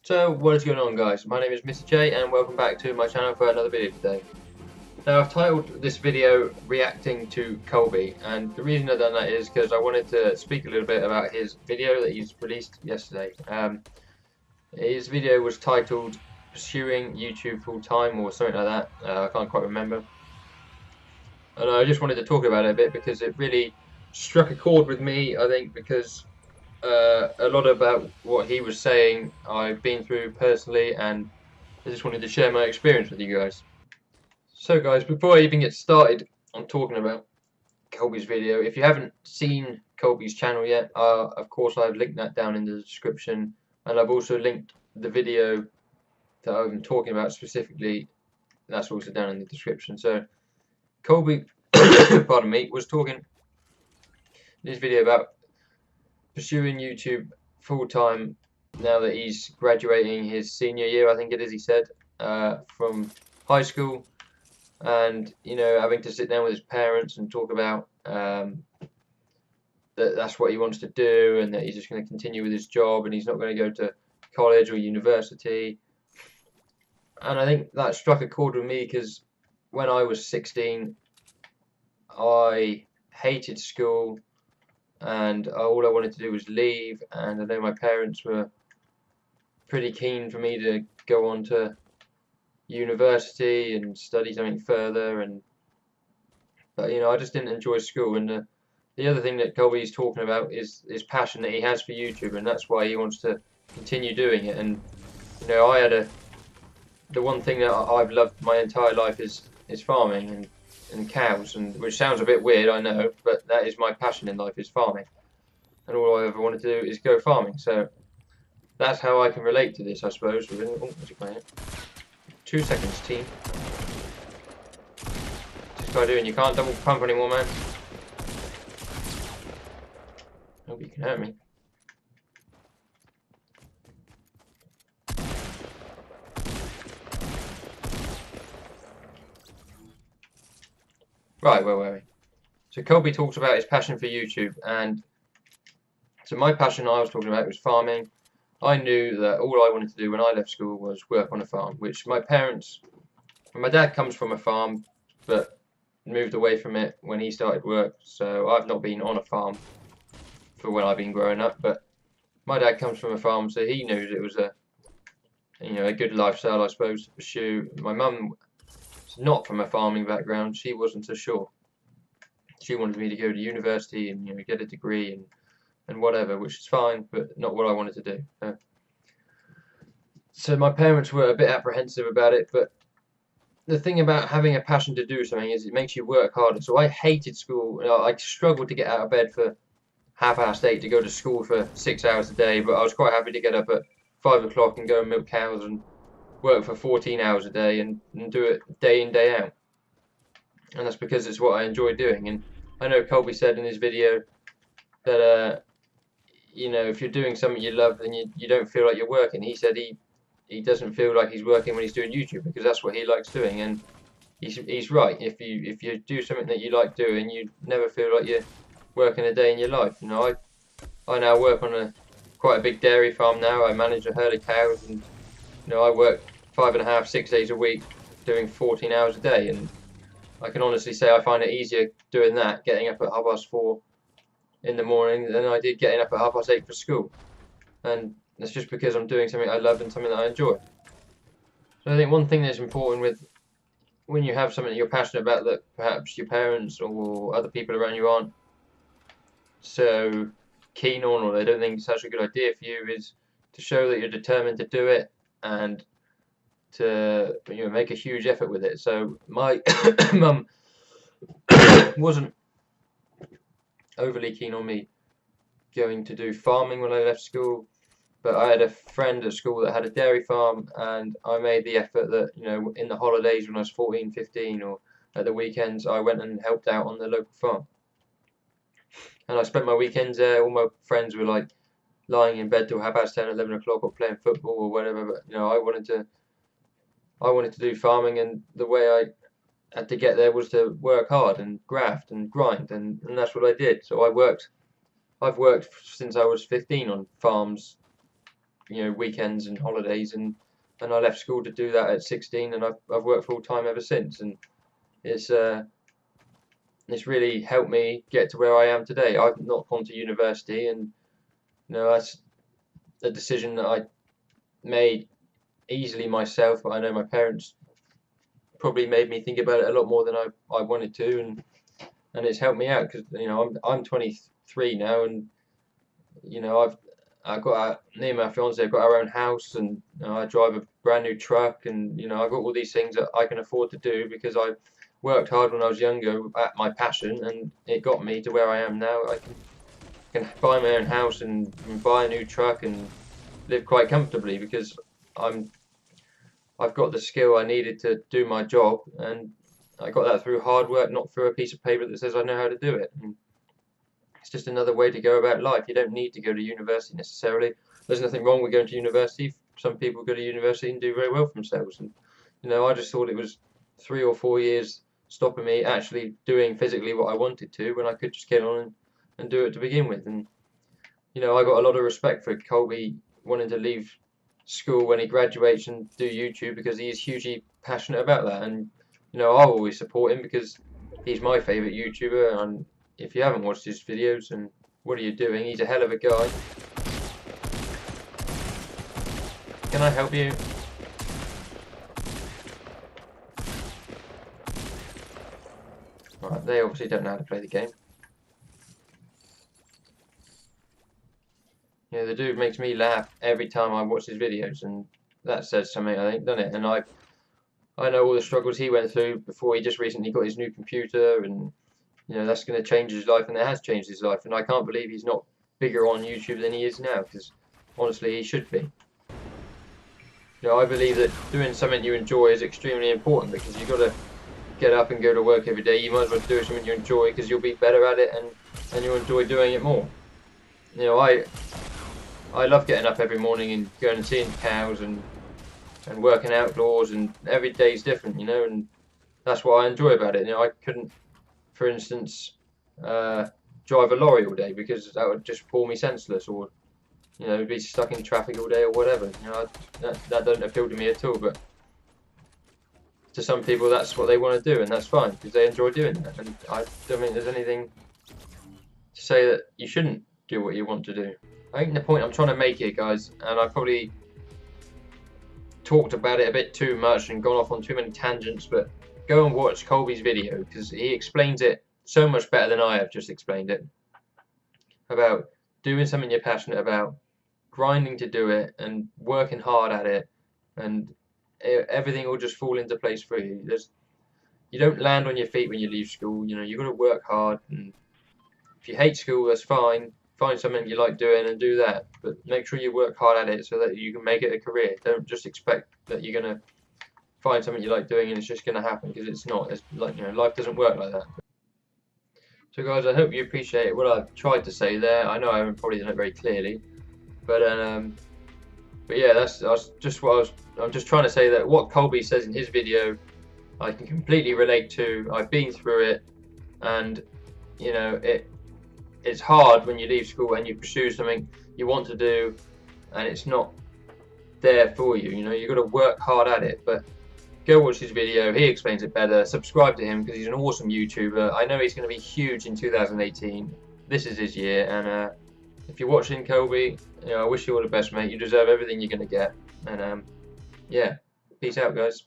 So what is going on, guys? My name is Mr. J and welcome back to my channel for another video today. Now I've titled this video reacting to Colby, and the reason I've done that is because I wanted to speak a little bit about his video that he's released yesterday. His video was titled Pursuing YouTube Full Time or something like that. I can't quite remember. And I just wanted to talk about it a bit because it really struck a chord with me, I think, because a lot about what he was saying I've been through personally, and I just wanted to share my experience with you guys. So guys, before I even get started on talking about Colby's video, if you haven't seen Colby's channel yet, of course I've linked that down in the description, and I've also linked the video that I've been talking about specifically. That's also down in the description. So Colby, pardon me, was talking in this video about pursuing YouTube full time now that he's graduating his senior year, I think it is, he said, from high school, and having to sit down with his parents and talk about that's what he wants to do, and that he's just going to continue with his job and he's not going to go to college or university. And I think that struck a chord with me because when I was 16 I hated school, and all I wanted to do was leave, and I know my parents were pretty keen for me to go on to university and study something further, but I just didn't enjoy school. And the other thing that Colby's talking about is his passion that he has for YouTube, and that's why he wants to continue doing it. And the one thing that I've loved my entire life is farming and cows, and which sounds a bit weird, I know, but that is my passion in life, is farming, and all I ever wanted to do is go farming. So that's how I can relate to this, I suppose. Oh, what's he playing? 2 seconds, team. What's this guy doing? You can't double pump anymore, man. Hope you can hurt me. Right, where were we? So Colby talks about his passion for YouTube, and so my passion I was talking about was farming. I knew that all I wanted to do when I left school was work on a farm, which my dad comes from a farm, but moved away from it when he started work, so I've not been on a farm for when I've been growing up, but my dad comes from a farm, so he knew that it was a good lifestyle, I suppose, to pursue. My mum, not from a farming background, she wasn't so sure. She wanted me to go to university and get a degree and whatever, which is fine, but not what I wanted to do. So my parents were a bit apprehensive about it, but the thing about having a passion to do something is it makes you work harder. So I hated school. I struggled to get out of bed for 8:30 to go to school for 6 hours a day, but I was quite happy to get up at 5 o'clock and go and milk cows and work for 14 hours a day and do it day in, day out. And that's because it's what I enjoy doing. And I know Colby said in his video that if you're doing something you love, then you don't feel like you're working. He said he doesn't feel like he's working when he's doing YouTube because that's what he likes doing, and he's right. If you do something that you like doing, you never feel like you're working a day in your life. I now work on quite a big dairy farm now. I manage a herd of cows, and I work 5.5, 6 days a week, doing 14 hours a day, and I can honestly say I find it easier doing that, getting up at 4:30 in the morning, than I did getting up at 8:30 for school. And that's just because I'm doing something I love and something that I enjoy. So I think one thing that's important with when you have something that you're passionate about that perhaps your parents or other people around you aren't so keen on, or they don't think it's such a good idea for you, is to show that you're determined to do it and to make a huge effort with it. So my mum wasn't overly keen on me going to do farming when I left school, but I had a friend at school that had a dairy farm, and I made the effort that in the holidays when I was 14, 15, or at the weekends, I went and helped out on the local farm, and I spent my weekends there. All my friends were like lying in bed till 10:30, 11 o'clock, or playing football or whatever, but I wanted to do farming, and the way I had to get there was to work hard and graft and grind, and that's what I did. So I've worked since I was 15 on farms weekends and holidays, and I left school to do that at 16, and I've worked full time ever since, and it's really helped me get to where I am today. I've not gone to university, and that's a decision that I made easily myself, but I know my parents probably made me think about it a lot more than I wanted to, and it's helped me out because I'm 23 now, and I've got me and my fiance have got our own house, and I drive a brand new truck, and I've got all these things that I can afford to do because I worked hard when I was younger at my passion, and it got me to where I am now. I can buy my own house and buy a new truck and live quite comfortably because I've got the skill I needed to do my job, and I got that through hard work, not through a piece of paper that says I know how to do it. And it's just another way to go about life. You don't need to go to university necessarily. There's nothing wrong with going to university. Some people go to university and do very well for themselves. And I just thought it was 3 or 4 years stopping me actually doing physically what I wanted to, when I could just get on and do it to begin with. And I got a lot of respect for Colby wanting to leave school when he graduates and do YouTube, because he is hugely passionate about that. And I'll always support him because he's my favourite YouTuber, and if you haven't watched his videos, and what are you doing? He's a hell of a guy. Can I help you? Right, they obviously don't know how to play the game. The dude makes me laugh every time I watch his videos, and that says something, I think, doesn't it? And I know all the struggles he went through before he just recently got his new computer, and that's going to change his life, and it has changed his life. And I can't believe he's not bigger on YouTube than he is now, because honestly he should be. I believe that doing something you enjoy is extremely important, because you've got to get up and go to work every day. You might as well do something you enjoy, because you'll be better at it, and you'll enjoy doing it more. I love getting up every morning and going and seeing cows and working outdoors, and every day's different, and that's what I enjoy about it. I couldn't, for instance, drive a lorry all day, because that would just bore me senseless, or be stuck in traffic all day or whatever. That doesn't appeal to me at all. But to some people, that's what they want to do, and that's fine because they enjoy doing that. And I don't think there's anything to say that you shouldn't do what you want to do. I think the point I'm trying to make here, guys, and I probably talked about it a bit too much and gone off on too many tangents, but go and watch Colby's video, because he explains it so much better than I have just explained it, about doing something you're passionate about, grinding to do it, and working hard at it, and everything will just fall into place for you. You don't land on your feet when you leave school. You've got to work hard, and if you hate school, that's fine. Find something you like doing and do that, but make sure you work hard at it so that you can make it a career. Don't just expect that you're going to find something you like doing and it's just going to happen, because it's not. It's like, life doesn't work like that. So guys, I hope you appreciate what I've tried to say there. I know I haven't probably done it very clearly, but yeah, that's just what I'm just trying to say, that what Colby says in his video, I can completely relate to. I've been through it, and it's hard when you leave school and you pursue something you want to do, and it's not there for you. You've got to work hard at it. But go watch his video. He explains it better. Subscribe to him, because he's an awesome YouTuber. I know he's going to be huge in 2018. This is his year, and if you're watching, Colby, I wish you all the best, mate. You deserve everything you're going to get. And yeah, peace out, guys.